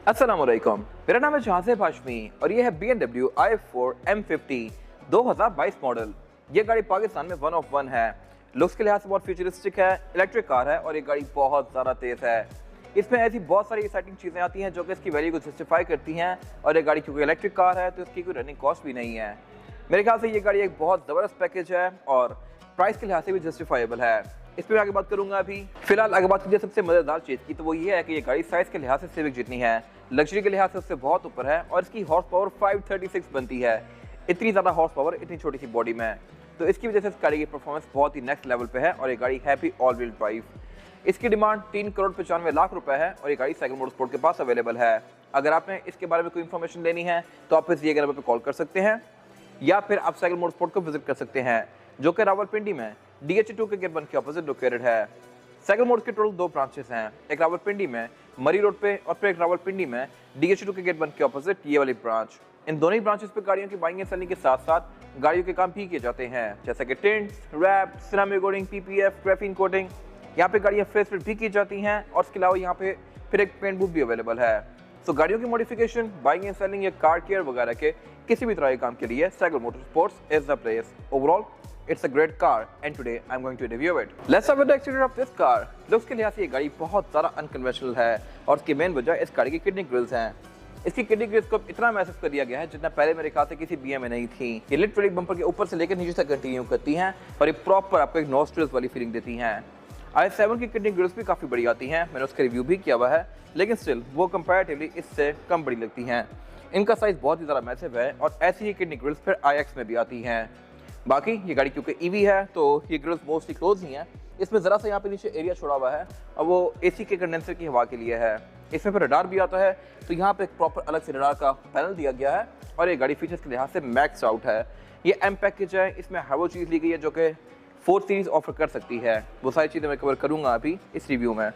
अस्सलामुअलैकुम, मेरा नाम है जहाज़ेब हाशमी और ये है BMW i4 M50 2022 मॉडल। ये गाड़ी पाकिस्तान में वन ऑफ वन है। लुक्स के लिहाज से बहुत फ्यूचरिस्टिक है, इलेक्ट्रिक कार है और ये गाड़ी बहुत ज़्यादा तेज़ है। इसमें ऐसी बहुत सारी एक्साइटिंग चीज़ें आती हैं जो कि इसकी वैल्यू को जस्टिफाई करती हैं और ये गाड़ी क्योंकि इलेक्ट्रिक कार है तो इसकी कोई रनिंग कॉस्ट भी नहीं है। मेरे ख्याल से ये गाड़ी एक बहुत ज़बरदस्त पैकेज है और प्राइस के लिहाज से भी जस्टिफाइबल है। इस पर आगे बात करूंगा। अभी फिलहाल अगर बात कीजिए सबसे मजेदार चीज़ की तो वो ये है कि ये गाड़ी साइज के लिहाज से सिविक जितनी है, लग्जरी के लिहाज से उससे बहुत ऊपर है और इसकी हॉर्स पावर 536 बनती है। इतनी ज़्यादा हॉर्स पावर इतनी छोटी सी बॉडी में, तो इसकी वजह से इस गाड़ी की परफॉर्मेंस बहुत ही नेक्स्ट लेवल पे है और ये गाड़ी है भी ऑल व्हील ड्राइव। इसकी डिमांड 3,95,00,000 रुपए है और ये गाड़ी साइकिल मोटरस्पोर्ट के पास अवेलेबल है। अगर आपने इसके बारे में कोई इन्फॉर्मेशन लेनी है तो आप इस नंबर पर कॉल कर सकते हैं या फिर आप साइकिल मोटरस्पोर्ट को विजिट कर सकते हैं जो कि रावलपिंडी में DH2 के गेट 1 के ऑपोजिट लोकेटेड है। साइकिल मोटर्स के टोटल 2 ब्रांचेस हैं, एक रावलपिंडी में मरी रोड पे और फिर एक रावलपिंडी में DH2 के गेट 1 के ऑपोजिट ये वाली ब्रांच। इन दोनों ही ब्रांचेस पे गाड़ियों की बाइंग एंड सेलिंग के साथ साथ गाड़ियों के काम भी किए जाते हैं जैसे कि tints, wrap, ceramic coating, PPF, graphene coating. यहाँ पे गाड़ियाँ फेस फिट भी की जाती हैं और इसके अलावा यहाँ पे फिर एक पेंट बूथ भी अवेलेबल है। तो गाड़ियों की मॉडिफिकेशन, बाइंग एंड सेलिंग या कार केयर वगैरह के किसी भी तरह के काम के लिए cycle motorsports is the place. Overall it's a great car and today I'm going to review it. Let's start with the exterior of this car. Looks के लिहाज से ये गाड़ी बहुत ज़्यादा अनकन्वेंशनल है और इसकी मेन वजह इस गाड़ी की किडनी ग्रिल्स हैं। इसकी किडनी ग्रिल्स को इतना मैसेज कर दिया गया है जितना पहले मेरे ख्याल से किसी BM में नहीं थी। ये लिटरली बम्पर के ऊपर से लेकर नीचे तक कंटिन्यू करती हैं और ये प्रॉपर आपको एक नॉस्ट्रिल्स वाली फीलिंग देती हैं। i7 की किडनी ग्रिल्स भी काफ़ी बड़ी आती हैं, मैंने उसका रिव्यू भी किया हुआ है, लेकिन स्टिल वो कंपैरेटिवली इससे कम बड़ी लगती हैं। इनका साइज बहुत ही ज़्यादा मैसिव है और ऐसी ही किडनी ग्रिल्स फिर iX में भी आती हैं। बाकी ये गाड़ी क्योंकि EV है तो ये ग्रिल्स मोस्टली क्लोज ही हैं। इसमें ज़रा सा यहाँ पे नीचे एरिया छोड़ा हुआ है और वो AC के कंडेंसर की हवा के लिए है। इसमें फिर रडार भी आता है तो यहाँ पे एक प्रॉपर अलग से रडार का पैनल दिया गया है और ये गाड़ी फीचर्स के लिहाज से मैक्स आउट है। ये M पैकेज है, इसमें हर वो चीज़ ली गई है जो कि 4 सीरीज़ ऑफर कर सकती है। वो सारी चीज़ें मैं कवर करूँगा अभी इस रिव्यू में।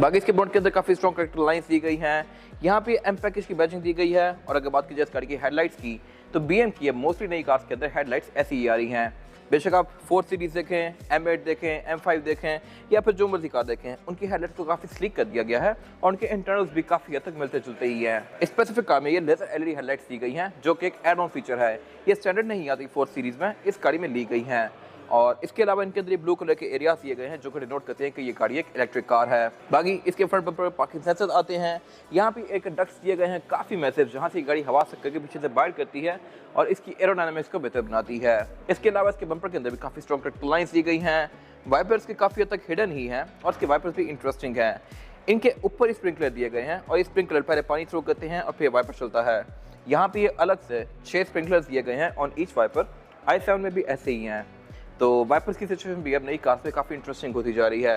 बाकी इसके बोर्ड के अंदर काफ़ी स्ट्रॉन्ग करेक्टर लाइन्स दी गई हैं। यहाँ पे M पैकेज की बैजिंग दी गई है और अगर बात की जाए इस गाड़ी की हेडलाइट्स की तो BM की मोस्टली नई कार्स के अंदर हेडलाइट्स ऐसी ही आ रही हैं। बेशक आप 4 सीरीज़ देखें, M8 देखें, M5 देखें या फिर जो मर्जी कार देखें, उनकी हेडलाइट्स को काफ़ी स्लीक कर दिया गया है और उनके इंटरनल्स भी काफ़ी हद तक मिलते जुलते ही हैं। स्पेसिफिक कार में ये लेजर LED हेडलाइट्स दी गई हैं जो कि एक एड ऑन फीचर है। ये स्टैंडर्ड नहीं आती 4 सीरीज़ में, इस गाड़ी में ली गई हैं। और इसके अलावा इनके अंदर ब्लू कलर के एरियाज दिए गए हैं जो कि डिनोट करते हैं कि ये गाड़ी एक इलेक्ट्रिक कार है। बाकी इसके फ्रंट बम्पर पर पार्किंग सेंसर्स आते हैं। यहाँ पे एक डक्ट्स दिए गए हैं काफ़ी मैसिव जहाँ से गाड़ी हवा से करके पीछे से बाहर करती है और इसकी एरोडायनामिक्स को बेहतर बनाती है। इसके अलावा इसके बम्पर के अंदर भी काफ़ी स्ट्रॉन्ग कट लाइन्स दी गई हैं। वाइपर्स के काफ़ी हद तक हिडन ही हैं और इसके वाइपर्स भी इंटरेस्टिंग हैं। इनके ऊपर स्प्रिंकलर दिए गए हैं और स्प्रिंकलर पहले पानी थ्रो करते हैं और फिर वाइपर चलता है। यहाँ पे ये अलग से 6 स्प्रिंकलर्स दिए गए हैं ऑन ईच वाइपर। i7 में भी ऐसे ही हैं। तो वाइपर्स की सिचुएशन भी अब नई कार्स में काफ़ी इंटरेस्टिंग होती जा रही है।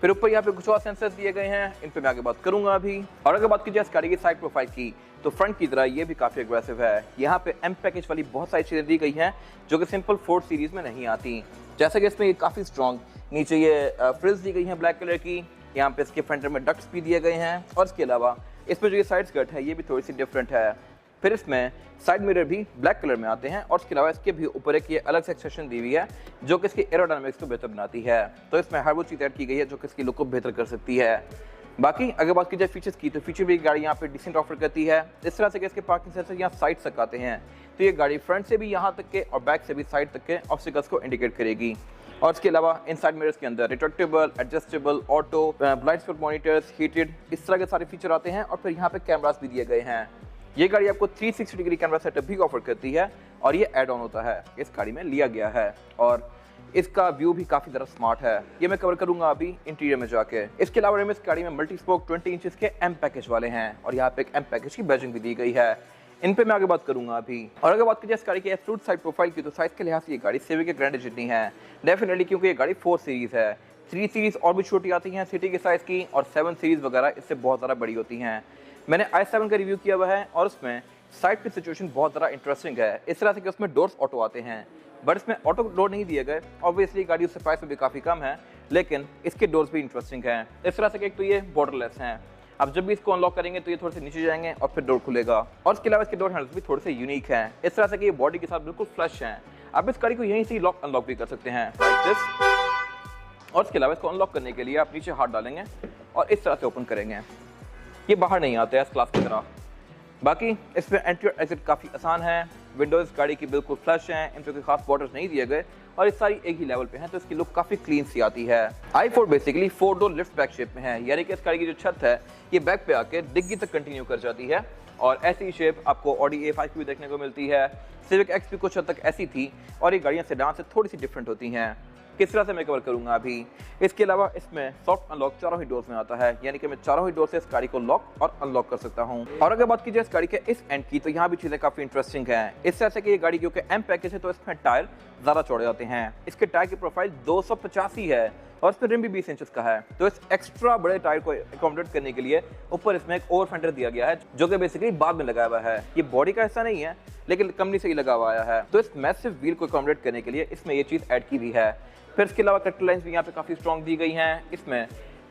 फिर ऊपर यहाँ पे कुछ और सेंसर्स दिए गए हैं, इन पे मैं आगे बात करूंगा अभी। और अगर बात की जाए इस गाड़ी की साइड प्रोफाइल की तो फ्रंट की तरह ये भी काफ़ी एग्रेसिव है। यहाँ पे M पैकेज वाली बहुत सारी चीज़ें दी गई हैं जो कि सिंपल 4 सीरीज़ में नहीं आती। जैसे कि इसमें ये काफ़ी स्ट्रॉन्ग नीचे ये फ्रिल्स दी गई हैं ब्लैक कलर की। यहाँ पे इसके फ्रंट में डक्ट्स भी दिए गए हैं और इसके अलावा इसमें जो ये साइड स्कर्ट है ये भी थोड़ी सी डिफरेंट है। फिर इसमें साइड मिरर भी ब्लैक कलर में आते हैं और इसके अलावा इसके भी ऊपर एक ये अलग से एक्सटेंशन दी हुई है जो कि इसकी एरोडायनामिक्स को बेहतर बनाती है। तो इसमें हर वो चीज़ ऐड की गई है जो कि इसकी लुक को बेहतर कर सकती है। बाकी अगर बात की जाए फीचर्स की तो फीचर भी गाड़ी यहाँ पे डिसेंट ऑफर करती है। इस तरह से कि इसके पार्किंग सेंसर यहाँ साइड तक आते हैं तो ये गाड़ी फ्रंट से भी यहाँ तक के और बैक से भी साइड तक के ऑब्स्टिकल्स को इंडिकेट करेगी। और इसके अलावा इन साइड मिरर्स के अंदर retractable, adjustable, auto, blind spot monitors, heated, इस तरह के सारे फीचर आते हैं। और फिर यहाँ पे कैमरास भी दिए गए हैं। ये गाड़ी आपको 360 डिग्री कैमरा सेटअप भी ऑफर करती है और ये एड ऑन होता है, इस गाड़ी में लिया गया है। और इसका व्यू भी काफ़ी ज़्यादा स्मार्ट है, ये मैं कवर करूंगा अभी इंटीरियर में जाके। इसके अलावा इस गाड़ी में मल्टी स्पोक 20 इंचेस के M पैकेज वाले हैं और यहाँ पे एक M पैकेज की बैजिंग भी दी गई है। इन पे मैं आगे बात करूंगा अभी। और अगर बात की जाए इस गाड़ी की एब्सोल्यूट साइड प्रोफाइल की तो साइज के लिहाज से ये गाड़ी सिविक के ग्रैंड जितनी है डेफिनेटली, क्योंकि ये गाड़ी 4 सीरीज़ है। 3 सीरीज़ और भी छोटी आती हैं सिटी के साइज़ की और 7 सीरीज़ वगैरह इससे बहुत ज़्यादा बड़ी होती हैं। मैंने i7 का रिव्यू किया हुआ है और उसमें साइड की सिचुएशन बहुत ज़्यादा इंटरेस्टिंग है। इस तरह से कि उसमें डोर्स ऑटो आते हैं बट इसमें ऑटो डोर नहीं दिए गए। ऑब्वियसली गाड़ी उससे प्राइस में भी काफ़ी कम है लेकिन इसके डोर्स भी इंटरेस्टिंग हैं। इस तरह से कि एक तो ये बॉर्डरलेस हैं, आप जब भी इसको अनलॉक करेंगे तो ये थोड़े से नीचे जाएंगे और फिर डोर खुलेगा। और इसके अलावा इसके डोर हैंडल्स भी थोड़े से यूनिक हैं, इस तरह से कि ये बॉडी के साथ बिल्कुल फ्लश हैं। आप इस गाड़ी को यहीं से लॉक अनलॉक भी कर सकते हैं लाइक दिस। और इसके अलावा इसको अनलॉक करने के लिए आप नीचे हाथ डालेंगे और इस तरह से ओपन करेंगे ये बाहर नहीं आते एस क्लास की तरह। बाकी इसमें एंट्री और एग्जिट काफ़ी आसान है। विंडोज़ गाड़ी की बिल्कुल फ्लश हैं, इन पर कोई खास बॉर्डर्स नहीं दिए गए और ये सारी एक ही लेवल पे हैं, तो इसकी लुक काफ़ी क्लीन सी आती है। i4 basically 4 door lift back shape में है, यानी कि इस गाड़ी की जो छत है ये बैक पे आके डिग्गी तक कंटिन्यू कर जाती है और ऐसी शेप आपको ऑडी A5 की भी देखने को मिलती है। सिविक एक्स भी कुछ हद तक ऐसी थी और ये गाड़ियाँ सेडान से थोड़ी सी डिफरेंट होती हैं। किस तरह से मैं कवर करूंगा अभी। इसके अलावा इसमें सॉफ्ट अनलॉक चारों ही डोर्स में आता है, यानी कि मैं चारों ही डोर से इस गाड़ी को लॉक और अनलॉक कर सकता हूं। और अगर बात की जाए इस गाड़ी के इस एंड की, तो यहाँ भी चीजें काफी इंटरेस्टिंग हैं। इस तरह से कि ये गाड़ी क्योंकि एम पैकेज है तो इसमें टायर ज्यादा चौड़े होते हैं। इसके टायर की प्रोफाइल 285 है और इसमें रिम भी 20 इंचेस का है, तो इस एक्स्ट्रा बड़े टायर को अकोमोडेट करने के लिए ऊपर इसमें एक ओवर फेंडर दिया गया है, जो कि बेसिकली बाद में लगाया हुआ है। ये बॉडी का हिस्सा नहीं है लेकिन कंपनी से ही लगा हुआ है, तो इस मैसिव व्हील को अकोमोडेट करने के लिए इसमें ये चीज ऐड की भी है। फिर इसके अलावा करेक्टर लाइंस भी यहाँ पे काफ़ी स्ट्रॉन्ग दी गई हैं। इसमें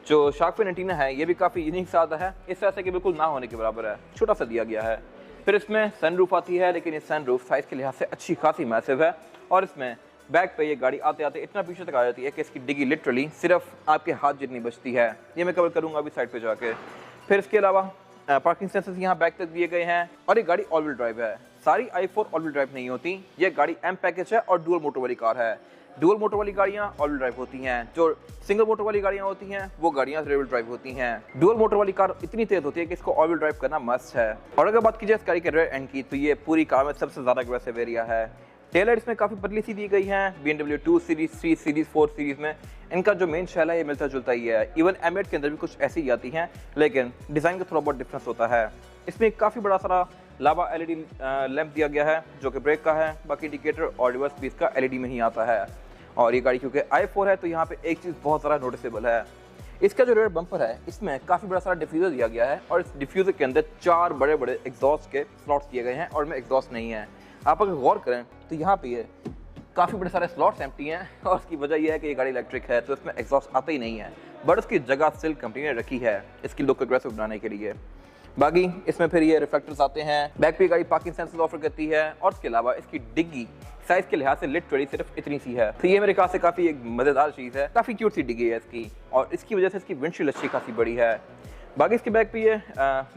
जो शार्क फिन एंटीना है ये भी काफ़ी यूनिक सा आता है, इस तरह से कि बिल्कुल ना होने के बराबर है, छोटा सा दिया गया है। फिर इसमें सनरूफ आती है, लेकिन ये सनरूफ साइज़ के लिहाज से अच्छी खासी मैसिव है और इसमें बैक पे ये गाड़ी आते आते इतना पीछे तक आ जाती है कि इसकी डिग्गी लिटरली सिर्फ आपके हाथ जितनी बचती है। ये मैं कवर करूँगा अभी साइड पर जाके। फिर इसके अलावा पार्किंग सेंसर्स यहाँ बैक तक दिए गए हैं और ये गाड़ी ऑल व्हील ड्राइव है। सारी i4 ऑल व्हील ड्राइव नहीं होती, ये गाड़ी एम पैकेज है और डुअल मोटर वाली कार है। डुअल मोटर वाली गाड़ियां ऑल व्हील ड्राइव होती हैं, जो सिंगल मोटर वाली गाड़ियां होती हैं वो गाड़ियां रेयर व्हील ड्राइव होती हैं। डुअल मोटर वाली कार इतनी तेज होती है कि इसको ऑल व्हील ड्राइव करना मस्ट है। और अगर बात की जाए इस गाड़ी के रेयर एंड की, तो ये पूरी कार में सबसे ज्यादा अग्रेसिव एरिया है। टेल लाइट्स में काफी पतली सी दी गई हैं। BMW 2 सीरीज, 3 सीरीज, 4 सीरीज में इनका जो मेन शेल है ये मिलता जुलता ही है। इवन M8 के अंदर भी कुछ ऐसी ही आती हैं, लेकिन डिजाइन का थोड़ा बहुत डिफरेंस होता है। इसमें काफी बड़ा सारा लावा LED लैंप दिया गया है जो कि ब्रेक का है। बाकी इंडिकेटर और रिवर्स भी इसका LED में ही आता है। और ये गाड़ी क्योंकि i4 है तो यहाँ पे एक चीज़ बहुत ज़्यादा नोटिसेबल है, इसका जो रेयर बम्पर है इसमें काफ़ी बड़ा सारा डिफ्यूज़र दिया गया है और इस डिफ्यूज़र के अंदर 4 बड़े बड़े एग्जॉस्ट के स्लॉट्स दिए गए हैं और में एग्जॉस्ट नहीं है। आप अगर गौर करें तो यहाँ पे ये काफ़ी बड़े सारे स्लॉट्स एम्प्टी हैं और उसकी वजह यह है कि ये गाड़ी इलेक्ट्रिक है तो इसमें एग्जॉस्ट आता ही नहीं है, बट उसकी जगह स्टिल कंपनी ने रखी है इसकी लुक अग्रेसिव बनाने के लिए। बाकी इसमें फिर ये रिफ्लेक्टर्स आते हैं। बैक पे गाड़ी पार्किंग सेंसर्स ऑफर करती है और इसके अलावा इसकी डिग्गी साइज के लिहाज से लिटरली सिर्फ इतनी सी है, तो ये मेरे ख्याल से काफी एक मजेदार चीज है। काफी क्यूट सी डिग्गी है इसकी और इसकी वजह से इसकी विंडशील्ड अच्छी खासी बड़ी है। बाकी इसके बैक पे ये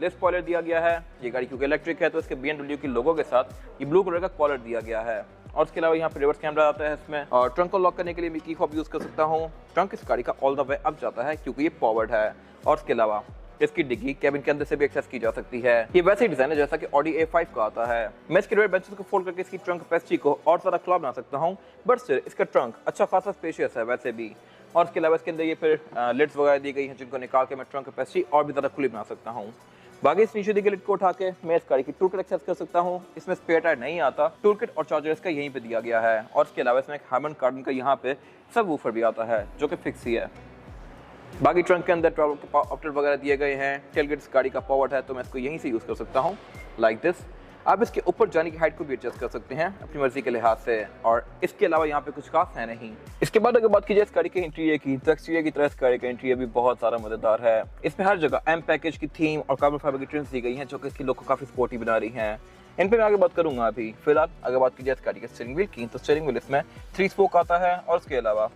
लेस स्पॉइलर दिया गया है। ये गाड़ी क्योंकि इलेक्ट्रिक है तो इसके BMW के लोगो के साथ ये ब्लू कलर का कॉलर दिया गया है। और इसके अलावा यहाँ पे रिवर्स कैमरा आता है इसमें और ट्रंक को लॉक करने के लिए मैं की फॉब यूज कर सकता हूँ। ट्रंक इस गाड़ी का ऑल द वे अप जाता है क्योंकि ये पॉवर्ड है। और इसके अलावा इसकी डिग्गी केबिन के अंदर से भी एक्सेस की जा सकती है। ये वैसे ही डिजाइन है जैसा कि ऑडी A5 का आता है। मैं इसके रेयर बेंचेस को फोल्ड करके इसकी ट्रंक कैपेसिटी को और ज़्यादा खुला बना सकता हूँ, बट स्टिल इसका ट्रंक अच्छा खासा स्पेशियस है वैसे भी। और इसके अलावा इसके अंदर ये फिर लिड्स वगैरह दी गई हैं जिनको निकाल के मैं ट्रंक कैपेसिटी और भी ज़्यादा खुली बना सकता हूँ। बाकी इस नीचे दी गई लिड को उठा के मैं इस गाड़ी की टूल किट एक्सेस कर सकता हूँ। इसमें स्पेयर टायर नहीं आता, टूल किट और चार्जर इसका यहीं पे दिया गया है। और इसके अलावा इसमें एक हार्मन कार्बन का यहाँ पे सब वूफर भी आता है जो कि फिक्स ही है। बाकी ट्रंक के अंदर ट्रैवल ऑप्टर वगैरह दिए गए हैं। टेलगेट इस गाड़ी का पॉवर्ड है तो मैं इसको यहीं से यूज़ कर सकता हूँ लाइक दिस। आप इसके ऊपर जाने की हाइट को भी एडजस्ट कर सकते हैं अपनी मर्जी के लिहाज से। और इसके अलावा यहाँ पे कुछ खास है नहीं। इसके बाद अगर बात की जाए इस गाड़ी के इंटीरियर की, तो एक्सटीरियर की तरह इस गाड़ी का इंटीरियर भी बहुत सारा मजेदार है। इसमें हर जगह एम पैकेज की थीम और कार्बन फाइबर की ट्रिम्स दी गई हैं जो कि इसकी लुक को काफी स्पोर्टी बना रही हैं। इन पर मैं आगे बात करूंगा अभी। फिलहाल अगर बात की जाए इस गाड़ी के स्टीयरिंग व्हील की, तो स्टीयरिंग व्हील इसमें 3 स्पोक आता है और उसके अलावा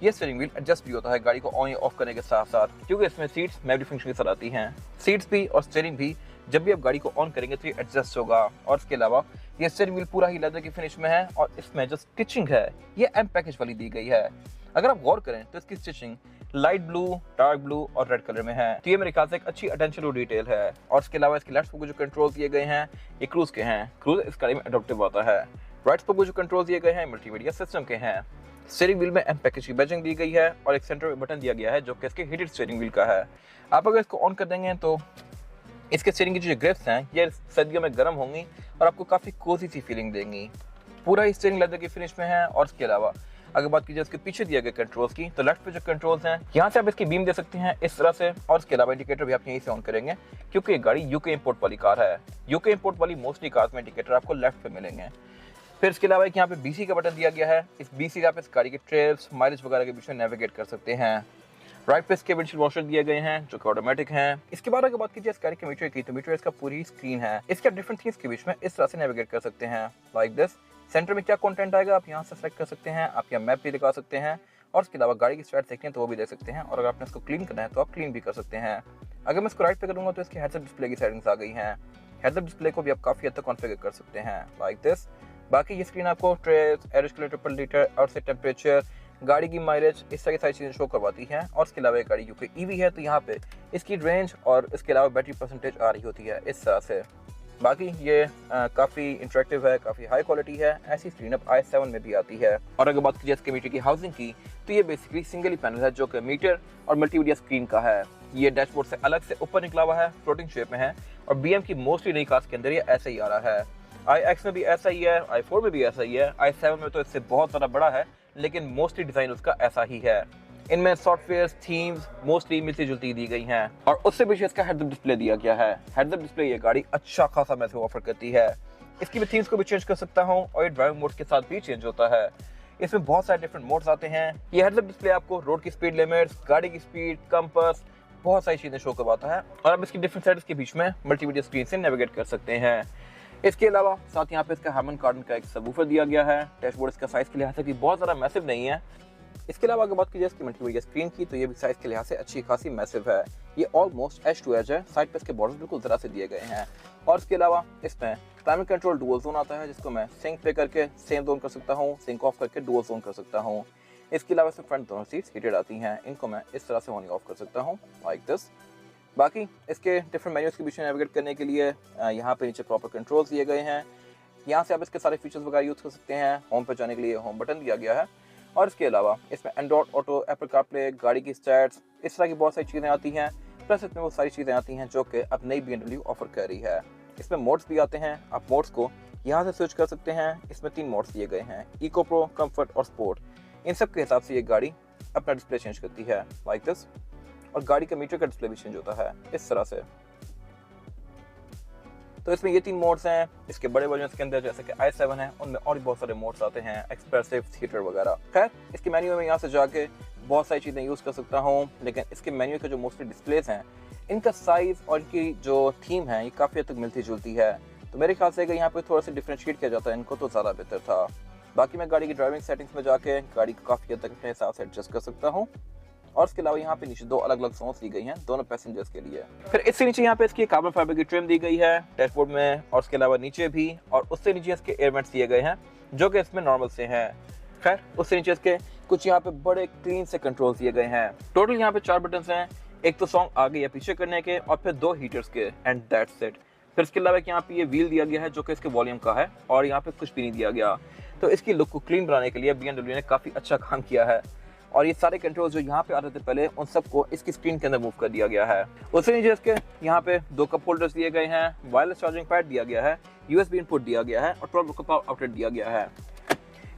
ये स्टीयरिंग व्हील एडजस्ट भी होता है गाड़ी को ऑन या ऑफ करने के साथ साथ, क्योंकि इसमें सीट्स मैनुअल फंक्शन के साथ आती हैं। सीट्स भी और स्टीयरिंग भी जब भी आप गाड़ी को ऑन करेंगे तो ये एडजस्ट होगा। और इसके अलावा ये स्टीयरिंग व्हील पूरा ही लेदर की फिनिश में है और इसमें जो स्टिचिंग है ये एम पैकेज वाली दी गई है। अगर आप गौर करें तो इसकी stitching light blue, dark blue और रेड कलर में है, तो ये मेरे ख्याल से एक अच्छी अटेंशन टू डिटेल है। और इसके अलावा इसके लेफ्ट स्पोक को जो कंट्रोल दिए गए हैं ये क्रूज के हैं। क्रूज इस गाड़ी में एडॉप्टिव आता है। राइट स्पोक को जो कंट्रोल दिए गए हैं मल्टीमीडिया सिस्टम के हैं। स्टीयरिंग व्हील में एम पैकेज की बैजिंग दी गई है और एक सेंटर में बटन दिया गया है जो कि इसके हीटेड स्टीयरिंग व्हील का है। आप अगर इसको ऑन कर देंगे तो इसके स्टीयरिंग की जो ग्रिप्स हैं ये सर्दियों में गर्म होंगी और आपको काफ़ी कोजी सी फीलिंग देंगी। पूरा ही स्टीयरिंग लेदर की फिनिश में है। और इसके अलावा अगर बात की जाए इसके पीछे दिए गए कंट्रोल्स की, तो लेफ्ट पे जो कंट्रोल्स हैं यहाँ से आप इसकी बीम दे सकते हैं इस तरह से। और इसके अलावा इंडिकेटर भी आप यहीं से ऑन करेंगे क्योंकि ये गाड़ी यूके इंपोर्ट वाली कार है। यूके इंपोर्ट वाली मोस्टली कार्स में इंडिकेटर आपको लेफ्ट पे मिलेंगे। फिर इसके अलावा एक यहाँ पे BC का बटन दिया गया है। इस BC से आप इस गाड़ी के ट्रेल्स, माइलेज वगैरह के बीच में नेविगेट कर सकते हैं। राइट पे इसके विंडशील्ड वॉशर दिए गए हैं जो कि ऑटोमेटिक हैं। इसके बाद अगर बात कीजिए इस गाड़ी के मीटर की, तो मीटर इसका पूरी स्क्रीन है। इसके आप डिफरेंट थिंग्स के बीच में इस तरह से नेविगेट कर सकते हैं लाइक दिस। सेंटर में क्या कंटेंट आएगा आप यहाँ से सेलेक्ट कर सकते हैं। आप यहाँ मैप भी दिखा सकते हैं और उसके अलावा गाड़ी की स्टैट्स देखनी है तो वो भी देख सकते हैं, और अगर आपने इसको क्लीन करना है तो आप क्लीन भी कर सकते हैं। अगर मैं इसको राइट पे करूँगा तो इसकी हेडअप डिस्प्ले की सेटिंग्स आ गई हैं। हेडअप डिस्प्ले को भी आप काफ़ी हद तक कॉन्फ़िगर कर सकते हैं लाइक दिस। बाकी ये स्क्रीन आपको ट्रेस, एयर रेगुलेटर पर लीटर, आउटसाइड टेम्परेचर, गाड़ी की माइलेज, इस तरह की सारी चीज़ें शो करवाती हैं। और इसके अलावा एक गाड़ी यूके ईवी है तो यहाँ पे इसकी रेंज और इसके अलावा बैटरी परसेंटेज आ रही होती है इस तरह से। बाकी ये काफ़ी इंटरेक्टिव है, काफ़ी हाई क्वालिटी है। ऐसी स्क्रीन अब i7 में भी आती है। और अगर बात कीजिए इसके मीटर की हाउसिंग की तो ये बेसिकली सिंगल ही पैनल है जो कि मीटर और मल्टीमीडिया स्क्रीन का है। ये डैशबोर्ड से अलग से ऊपर निकला हुआ है, फ्लोटिंग शेप में है, और BM की मोस्टली नई कार्स के अंदर ये ऐसा ही आ रहा है। iX में भी ऐसा ही है, i4 में भी ऐसा ही है, i7 में तो इससे बहुत ज़्यादा बड़ा है, लेकिन मोस्टली डिज़ाइन उसका ऐसा ही है। इनमें सॉफ्टवेयर थीम्स मोस्टली मिलती जुलती दी गई हैं, और उससे भी इसका हेडअप डिस्प्ले दिया गया है। हेडअप डिस्प्ले ये गाड़ी अच्छा खासा मैसेज ऑफर करती है। इसकी मैं थीम्स को भी चेंज कर सकता हूँ, और ये ड्राइविंग मोड के साथ भी चेंज होता है। इसमें बहुत सारे डिफरेंट मोड्स आते हैं। ये हेडअप डिस्प्ले आपको रोड की स्पीड लिमिट्स, गाड़ी की स्पीड, कंपास, बहुत सारी चीज़ें शो करवाता है, और आप इसकी डिफरेंट साइड्स के बीच में मल्टीमीडिया स्क्रीन से नेविगेट कर सकते हैं। इसके अलावा साथ यहाँ पे इसका हार्मन कार्डन का एक सबवूफर दिया गया है। डैशबोर्ड इसका साइज़ के लिहाज से भी बहुत ज़्यादा मैसिव नहीं है। इसके अलावा अगर बात की जाए इसकी मल्टीमीडिया स्क्रीन की तो ये भी साइज़ के लिहाज से अच्छी खासी मैसिव है। ये ऑलमोस्ट एज टू एज है, साइड पे इसके बॉर्डर बिल्कुल ज़रा से दिए गए हैं। और इसके अलावा इसमें क्लाइमेट कंट्रोल डुअल जोन आता है, जिसको मैं सिंक पे करके सेम जोन कर सकता हूँ, सिंक ऑफ करके डुअल जोन कर सकता हूँ। इसके अलावा इसमें फ्रंट दोनों सीट्स हीटेड आती हैं, इनको मैं इस तरह से ऑन ऑफ कर सकता हूँ लाइक दिस। बाकी इसके डिफरेंट मेन्यूज़ के बीच में नेविगेट करने के लिए यहाँ पे नीचे प्रॉपर कंट्रोल्स दिए गए हैं। यहाँ से आप इसके सारे फीचर्स वगैरह यूज़ कर सकते हैं। होम पे जाने के लिए होम बटन दिया गया है, और इसके अलावा इसमें एंड्रॉइड ऑटो, एप्पल कारप्ले, गाड़ी की स्टैट्स, इस तरह की बहुत सारी चीज़ें आती हैं। प्लस इसमें वो सारी चीज़ें आती हैं जो कि अब नई BMW ऑफर कर रही है। इसमें मोड्स भी आते हैं, आप मोड्स को यहाँ से स्विच कर सकते हैं। इसमें 3 मोड्स दिए गए हैं, इको, प्रो, कम्फर्ट और स्पोर्ट। इन सब के हिसाब से ये गाड़ी अपना डिस्प्ले चेंज करती है लाइक दिस, और गाड़ी का मीटर का डिस्प्ले भी चेंज होता है इस तरह से। तो इसमें ये 3 मोड्स हैं। इसके बड़े वर्जन के अंदर जैसे कि i7 है, उनमें और भी बहुत सारे मोड्स आते हैं, एक्सप्रेसिव, थिएटर वगैरह। खैर इसके मेन्यू में यहाँ से जाके बहुत सारी चीज़ें यूज़ कर सकता हूँ, लेकिन इसके मेन्यू के जो मोस्टली डिस्प्लेस हैं, इनका साइज़ और इनकी जो थीम है ये काफ़ी हद तक मिलती जुलती है। तो मेरे ख्याल से अगर यहाँ पे थोड़ा सा डिफ्रेंशिएट किया जाता है इनको तो ज़्यादा बेहतर था। बाकी मैं गाड़ी की ड्राइविंग सेटिंग्स में जाके गाड़ी को काफ़ी हद तक अपने हिसाब से एडजस्ट कर सकता हूँ। और इसके अलावा यहाँ पे नीचे 2 अलग अलग जोन्स दी गई हैं दोनों पैसेंजर्स के लिए। फिर इससे नीचे यहाँ पे इसकी कार्बन फाइबर की ट्रिम दी गई है डैशबोर्ड में, और उसके अलावा नीचे भी, और उससे नीचे इसके एयर वेंट्स दिए गए हैं जो कि इसमें नॉर्मल से हैं। खैर उससे नीचे इसके कुछ यहाँ पे बड़े क्लीन से कंट्रोल्स दिए गए हैं। टोटल यहाँ पे 4 बटन्स हैं, एक तो सॉन्ग आगे या पीछे करने के, और फिर 2 हीटर्स के, एंड दैट्स इट। फिर इसके अलावा यहाँ पे ये व्हील दिया गया है जो कि इसके वॉल्यूम का है, और यहाँ पे कुछ भी नहीं दिया गया। तो इसकी लुक को क्लीन बनाने के लिए BMW ने काफ़ी अच्छा काम किया है, और ये सारे कंट्रोल जो यहाँ पे आ रहे थे पहले उन सबको इसकी स्क्रीन के अंदर मूव कर दिया गया है। उससे नीचे इसके यहाँ पे 2 कप होल्डर्स दिए गए हैं, वायरलेस चार्जिंग पैड दिया गया है, USB इनपुट दिया गया है, और 12 वोल्ट पावर आउटलेट दिया गया है।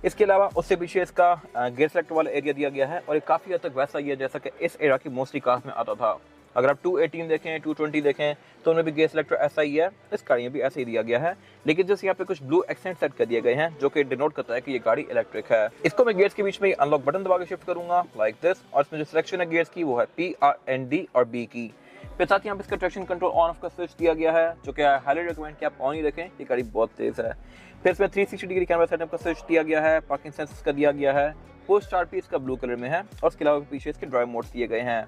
इसके अलावा उससे पीछे इसका गेयर सेलेक्ट वाला एरिया दिया गया है, और ये काफ़ी हद तक वैसा ही है जैसा कि इस एरा की मोस्टली कार्स में आता था। अगर आप 218 देखें, 220 देखें तो उनमें भी गेयर सेलेक्टर ऐसा ही है, इस गाड़ी में भी ऐसा ही दिया गया है, लेकिन जैसे यहाँ पे कुछ ब्लू एक्सेंट सेट कर दिए गए हैं जो कि डिनोट करता है कि ये गाड़ी इलेक्ट्रिक है। इसको मैं गियर्स के बीच में अनलॉक बटन दबा के शिफ्ट करूंगा लाइक दिस, और इसमें जो सिलेक्शन है गियर्स की वो है P, R, N, D और B की। फिर साथ ही यहाँ पे इसका ट्रैक्शन कंट्रोल ऑन ऑफ का स्विच दिया गया है, जो कि हाईली रिकमेंड कि आप ऑन ही रखें, ये गाड़ी बहुत तेज है। फिर इसमें 360 डिग्री कैमरा सेटअप का स्विच दिया गया है, पार्किंग सेंसर्स का दिया गया है, पोस्ट स्टार्ट भी इसका ब्लू कलर में है, और इसके अलावा पीछे इसके ड्राइव मोड्स दिए गए हैं।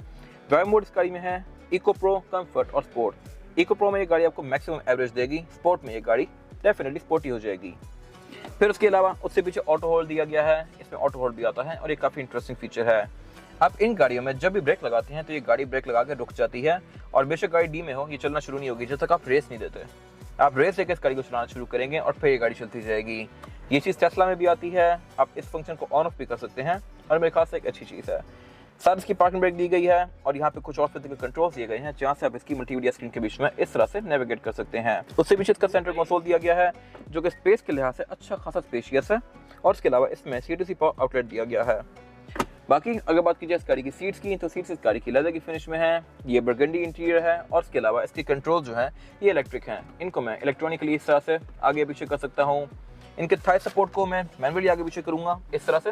ड्राइव मोड इस गाड़ी में है इको, प्रो, कम्फर्ट और स्पोर्ट। इको प्रो में ये गाड़ी आपको मैक्सिमम एवरेज देगी, स्पोर्ट में ये गाड़ी डेफिनेटली स्पोर्टी हो जाएगी। फिर उसके अलावा उससे पीछे ऑटो होल्ड दिया गया है, इसमें ऑटो होल्ड भी आता है, और ये काफ़ी इंटरेस्टिंग फीचर है। आप इन गाड़ियों में जब भी ब्रेक लगाते हैं तो ये गाड़ी ब्रेक लगा के रुक जाती है, और बेशक गाड़ी डी में हो ये चलना शुरू नहीं होगी जब तक आप रेस नहीं देते। आप रेस लेकर इस गाड़ी को चलाना शुरू करेंगे और फिर ये गाड़ी चलती जाएगी। ये चीज़ टेस्ला में भी आती है, आप इस फंक्शन को ऑन ऑफ भी कर सकते हैं, और मेरे ख्याल से एक अच्छी चीज़ है। साथ इसकी पार्किंग ब्रेक दी गई है, और यहाँ पे कुछ और फिजिकल कंट्रोल्स दिए गए हैं जहाँ से आप इसकी मल्टीमीडिया स्क्रीन के बीच में इस तरह से नेविगेट कर सकते हैं। उससे पीछे इसका सेंटर कंसोल दिया गया है जो कि स्पेस के लिहाज से अच्छा खासा स्पेशियस है, और इसके अलावा इसमें C2C पावर आउटलेट दिया गया है। बाकी अगर बात की जाए इस गाड़ी की सीट्स की तो सीट्स इस गाड़ी की लेदर की फिनिश में है, ये बर्गंडी इंटीरियर है, और इसके अलावा इसके कंट्रोल जो है ये इलेक्ट्रिक हैं। इनको मैं इलेक्ट्रॉनिकली इस तरह से आगे पीछे कर सकता हूँ। इनके थाई सपोर्ट को मैं मैनुअली आगे पीछे करूँगा इस तरह से।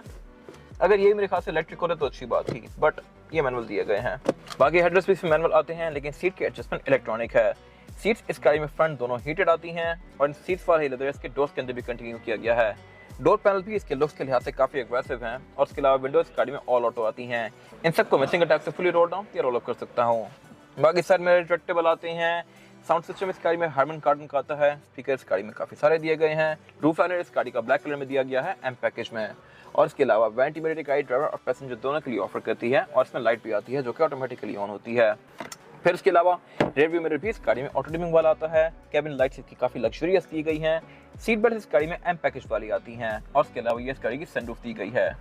अगर ये मेरे ख्याल से इलेक्ट्रिक होते तो अच्छी बात थी, बट ये मैनुअल दिए गए हैं। बाकी हेडरेस्ट भी इसमें मैनुअल आते हैं, लेकिन सीट की एडजस्टमेंट इलेक्ट्रॉनिक है। सीट्स इस गाड़ी में फ्रंट दोनों हीटेड आती हैं, और इन सीट्स वाले लेदर इसके डोर्स के अंदर भी कंटिन्यू किया गया है। डोर पैनल भी इसके लुक्स के लिहाज से काफी एग्रेसिव हैं और उसके अलावा विंडोज गाड़ी में ऑल ऑटो आती हैं। इन सबको मैं सिंगल टैप से फुली रोल डाउन या रोल अप कर सकता हूँ। बाकी साइड में रिट्रैक्टेबल आते हैं। साउंड सिस्टम इस गाड़ी में हार्मन कार्डन का आता है। स्पीकर इस गाड़ी में काफी सारे दिए गए हैं। रूफ लाइनर इस गाड़ी का ब्लैक कलर में दिया गया है एम पैकेज में। और इसके अलावा वेंटिलेटेड गाड़ी ड्राइवर और पैसेंजर दोनों के लिए ऑफर करती है और इसमें लाइट भी आती है जो कि ऑटोमेटिकली ऑन होती है। फिर इसके अलावा रेयर व्यू मिरर भी इस गाड़ी में ऑटो डिमिंग वाला आता है। कैबिन लाइट्स इसकी काफी लग्जरियस दी गई हैं। सीट बेल्ट इस गाड़ी में एम पैकेज वाली आती हैं और इसके अलावा ये इस गाड़ी की सनरूफ दी गई है।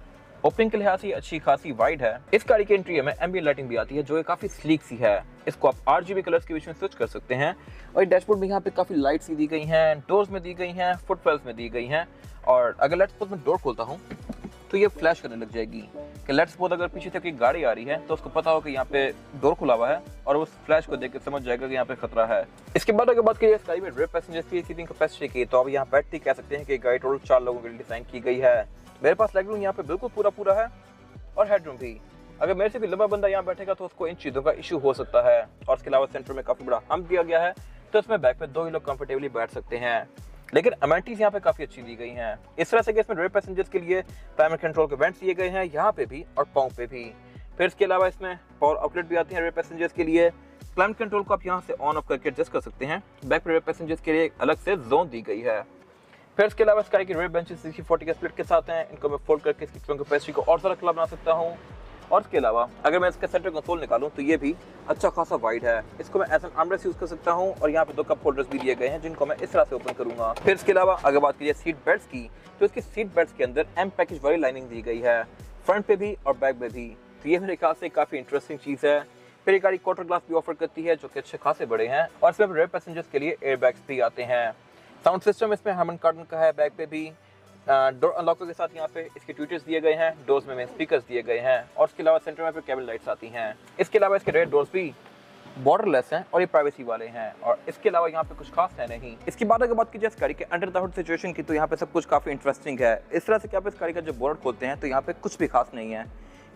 ओपनिंग के लिहाज से अच्छी खासी वाइड है। इस गाड़ी के इंटीरियर में एम्बिएंट लाइटिंग भी आती है जो काफी स्लीक सी है। इसको आप RGB कलर्स के बीच में स्विच कर सकते हैं। और डैशबोर्ड में यहाँ पे काफी लाइट्स दी गई हैं, डोर्स में दी गई हैं, फुटवेल्स में दी गई हैं। और अगर लेट्स सपोज मैं डोर खोलता हूँ तो ये फ्लैश करने लग जाएगी कि लेट्स सपोज अगर पीछे से कोई गाड़ी आ रही है तो उसको पता हो कि यहाँ पे डोर खुला हुआ है और उस फ्लैश को देख के समझ जाएगा कि यहाँ पे खतरा है। इसके बाद अगर बात करिए इस गाड़ी में रेयर पैसेंजर्स की सीटिंग कैपेसिटी की, तो अब यहाँ बैठते कह सकते हैं कि गाड़ी टोटल 4 लोगों के लिए डिजाइन की गई है। मेरे पास लेग रूम यहाँ पे बिल्कुल पूरा है और हेडरूम भी। अगर मेरे से भी लंबा बंदा यहाँ बैठेगा तो उसको इन चीज़ों का इशू हो सकता है। और इसके अलावा सेंटर में काफ़ी बड़ा हम्प दिया गया है तो इसमें बैक पे 2 ही लोग कंफर्टेबली बैठ सकते हैं। लेकिन अमेनिटीज यहाँ पे काफ़ी अच्छी दी गई हैं। इस तरह से कि इसमें रेयर पैसेंजर्स के लिए प्राइमरी कंट्रोल के वेंट्स दिए गए हैं यहाँ पे भी और पाँव पे भी। फिर इसके अलावा इसमें पावर आउटलेट भी आती है रेयर पैसेंजर्स के लिए। क्लाइमेट कंट्रोल को आप यहाँ से ऑन ऑफ करके एडजस्ट कर सकते हैं। बैक पे रेयर पैसेंजर्स के लिए अलग से जोन दी गई है। फिर इसके अलावा इस गाड़ी की रेयर बेंचेस 60/40 के स्प्लिट के साथ हैं। इनको मैं फोल्ड करके इसकी कैपेसिटी को और ज़्यादा खुला बना सकता हूँ। और इसके अलावा अगर मैं इसका सेंटर कंसोल निकालूं तो ये भी अच्छा खासा वाइड है। इसको मैं एज एन आर्मरेस्ट यूज कर सकता हूं और यहाँ पे 2 कप होल्डर्स भी दिए गए हैं जिनको मैं इस तरह से ओपन करूंगा। फिर इसके अलावा अगर बात करिए सीट बेल्ट्स की, तो इसकी सीट बेल्ट्स के अंदर एम पैकेज वाली लाइनिंग दी गई है, फ्रंट पे भी और बैक पे भी। तो ये मेरे ख्याल से काफी इंटरेस्टिंग चीज है। फिर ये गाड़ी क्वार्टर ग्लास भी ऑफर करती है जो कि अच्छे खासे बड़े हैं और इसमें रेयर पैसेंजर्स के लिए एयर बैग्स भी आते हैं। साउंड सिस्टम इसमें हार्मन कार्डन का है बैक पे भी। डोर अनलॉकर के साथ यहाँ पे इसके ट्विटर्स दिए गए हैं, डोर्स में स्पीकर्स दिए गए हैं और इसके अलावा सेंटर में पे केबल लाइट्स आती हैं। इसके अलावा इसके रेयर डोर्स भी बॉर्डरलेस हैं और ये प्राइवेसी वाले हैं और इसके अलावा यहाँ पे कुछ खास है नहीं। इसके बाद अगर बात की जाए इस गाड़ी के अंडर द हुड सिचुएशन की, तो यहाँ पे सब कुछ काफी इंटरेस्टिंग है। इस तरह से कि आप इस गाड़ी का जब बोनट खोलते हैं तो यहाँ पे कुछ भी खास नहीं है।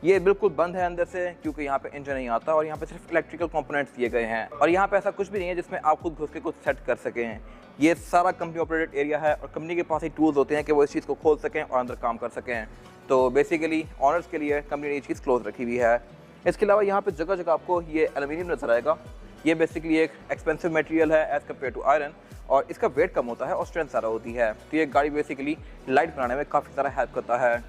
ये बिल्कुल बंद है अंदर से क्योंकि यहाँ पे इंजन नहीं आता और यहाँ पे सिर्फ इलेक्ट्रिकल कंपोनेंट्स दिए गए हैं और यहाँ पे ऐसा कुछ भी नहीं है जिसमें आप खुद घुस के कुछ सेट कर सकें। ये सारा कंपनी ऑपरेटेड एरिया है और कंपनी के पास ही टूल्स होते हैं कि वो इस चीज़ को खोल सकें और अंदर काम कर सकें। तो बेसिकली ऑनर्स के लिए कंपनी ने ये चीज़ क्लोज रखी हुई है। इसके अलावा यहाँ पे जगह जगह आपको ये एल्यूमिनियम नजर आएगा। ये बेसिकली एक एक्सपेंसिव मटेरियल है एज कम्पेयर टू आयरन और इसका वेट कम होता है और स्ट्रेंथ ज़्यादा होती है। तो ये गाड़ी बेसिकली लाइट बनाने में काफ़ी ज़्यादा हेल्प करता है।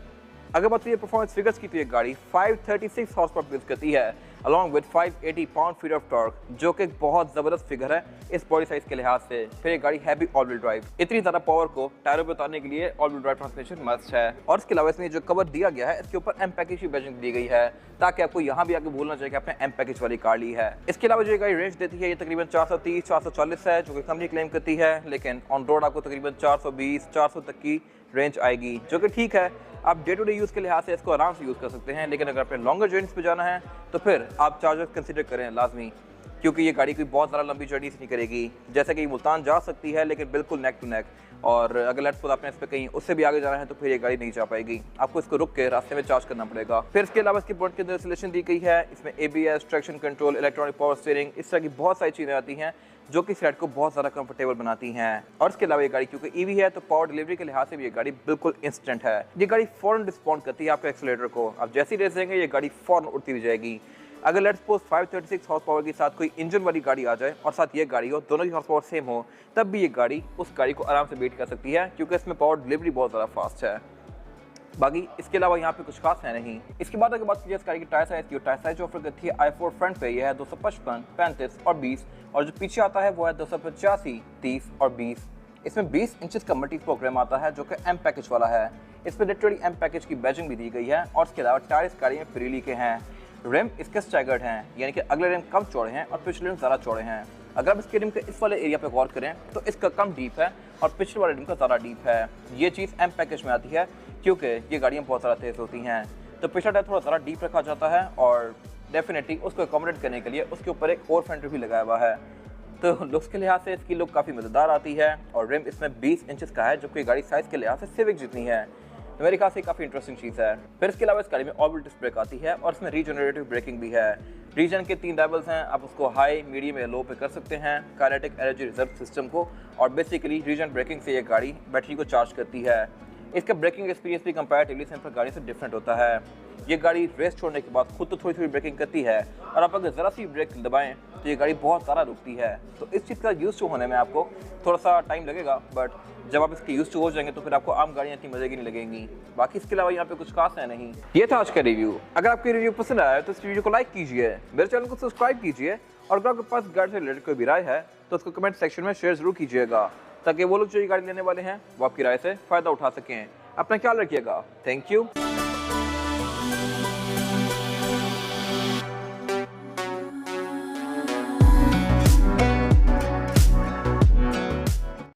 अगर बात करिए परफॉर्मेंस फिगर्स की, तो ये गाड़ी 536 हॉर्स पावर प्रोड्यूस करती है along with 580 pound feet of torque, जो कि बहुत ज़बरदस्त फिगर है इस बॉडी साइज के लिहाज से। फिर ये गाड़ी है भी ऑल व्हील ड्राइव। इतनी ज़्यादा पावर को टायरों पर उतारने के लिए all wheel drive transmission must है। और इसके अलावा इसमें जो कवर दिया गया है इसके ऊपर एम पैकेज की बैजिंग दी गई है ताकि आपको यहाँ भी आके भूलना चाहिए कि आपने एम पैकेज वाली कार ली है। इसके अलावा जो ये गाड़ी रेंज देती है ये तकरीबन 430-440 है जो कि कंपनी क्लेम करती है, लेकिन ऑन रोड आपको तकरीबन 420-400 तक की रेंज आएगी जो कि ठीक है। आप डे टू डे यूज़ के लिहाज से इसको आराम से यूज़ कर सकते हैं, लेकिन अगर आपने लॉन्गर जर्नीज पे जाना है तो फिर आप चार्जर्स कंसिडर करें लाजमी, क्योंकि ये गाड़ी कोई बहुत ज़्यादा लंबी जर्नीज नहीं करेगी। जैसे कि मुल्तान जा सकती है लेकिन बिल्कुल नेक टू नेक, और अगर लेट्स सपोज आपने इस पर कहीं उससे भी आगे जाना है तो फिर ये गाड़ी नहीं जा पाएगी, आपको इसको रुक के रास्ते में चार्ज करना पड़ेगा। फिर इसके अलावा इसकी बोर्ड के अंदर इंस्टॉलेशन दी गई है। इसमें ABS, traction control, electronic power steering, इस तरह की बहुत सारी चीज़ें आती हैं जो कि इस राइड को बहुत ज़्यादा कंफर्टेबल बनाती हैं। और इसके अलावा ये गाड़ी क्योंकि EV है तो पावर डिलीवरी के लिहाज से भी ये गाड़ी बिल्कुल इंस्टेंट है। ये गाड़ी फ़ौरन रिस्पॉन्ड करती है आपके एक्सीलरेटर को। आप जैसे ही रेस देंगे ये गाड़ी फ़ौरन उड़ती हुई जाएगी। अगर लेट्स सपोज 536 हॉर्स पावर के साथ कोई इंजन वाली गाड़ी आ जाए और साथ ये गाड़ी हो, दोनों की हॉर्स पावर सेम हो, तब भी ये गाड़ी उस गाड़ी को आराम से बीट कर सकती है क्योंकि इसमें पावर डिलीवरी बहुत ज़्यादा फास्ट है। बाकी इसके अलावा यहाँ पे कुछ खास है नहीं। इसके बाद अगर बात कीजिए इस गाड़ी की टायर साइज की, टायर साइज जो ऑफर करती है i4 फ्रंट पे यह है 255, 35 और 20, और जो पीछे आता है वो है 285, 30 और 20। इसमें 20 इंचेस का मल्टी प्रोग्राम आता है जो कि एम पैकेज वाला है। इसमें लिटरली एम पैकेज की बैजिंग भी दी गई है। और इसके अलावा टायर इस गाड़ी में पिरेली के हैं। रिम इसके स्टैगर्ड हैं, यानी कि अगले रिम कम चौड़े हैं और पिछले रिम ज़्यादा चौड़े हैं। अगर आप इसके रिम के इस वाले एरिया पे गौर करें तो इसका कम डीप है और पिछले वाले रिम का ज़्यादा डीप है। ये चीज़ एम पैकेज में आती है क्योंकि ये गाड़ियाँ बहुत ज़्यादा तेज़ होती हैं, तो पिछला टायर थोड़ा ज़्यादा डीप रखा जाता है और डेफिनेटली उसको अकोमोडेट करने के लिए उसके ऊपर एक और फेंडर भी लगाया हुआ है। तो लुक्स के लिहाज से इसकी लुक काफ़ी मज़ेदार आती है और रिम इसमें 20 इंचेस का है, जबकि गाड़ी साइज़ के लिहाज से सिविक जितनी है। तो मेरे ख्याल से काफ़ी इंटरेस्टिंग चीज़ है। फिर इसके अलावा इस गाड़ी में ऑल व्हील डिस्क ब्रेक आती है और इसमें रीजनरेटिव ब्रेकिंग भी है। रीजन के 3 लेवल्स हैं, आप उसको हाई, मीडियम या लो पे कर सकते हैं काइनेटिक एनर्जी रिजर्व सिस्टम को, और बेसिकली रीजन ब्रेकिंग से ये गाड़ी बैटरी को चार्ज करती है। इसका ब्रेकिंग एक्सपीरियंस भी कंपैरेटिवली सिंपल गाड़ी से डिफरेंट होता है। ये गाड़ी रेस छोड़ने के बाद खुद तो थोड़ी थोड़ी ब्रेकिंग करती है और आप अगर ज़रा सी ब्रेक दबाएं तो ये गाड़ी बहुत सारा रुकती है। तो इस चीज़ का यूज़ टू होने में आपको थोड़ा सा टाइम लगेगा, बट जब आप इसके यूज़ टू हो जाएंगे तो फिर आपको आम गाड़ियाँ इतनी मजे की नहीं लगेंगी। बाकी इसके अलावा यहाँ पे कुछ खास है नहीं। ये था आज का रिव्यू। अगर आपकी रिव्यू पसंद आया तो इस वीडियो को लाइक कीजिए, मेरे चैनल को सब्सक्राइब कीजिए और अगर आपके पास गाड़ी से रिलेटेड कोई भी राय है तो उसको कमेंट सेक्शन में शेयर जरूर कीजिएगा, ताकि वो लोग जो ये गाड़ी लेने वाले हैं वो आपकी राय से फ़ायदा उठा सकें। अपना ख्याल रखिएगा। Thank you.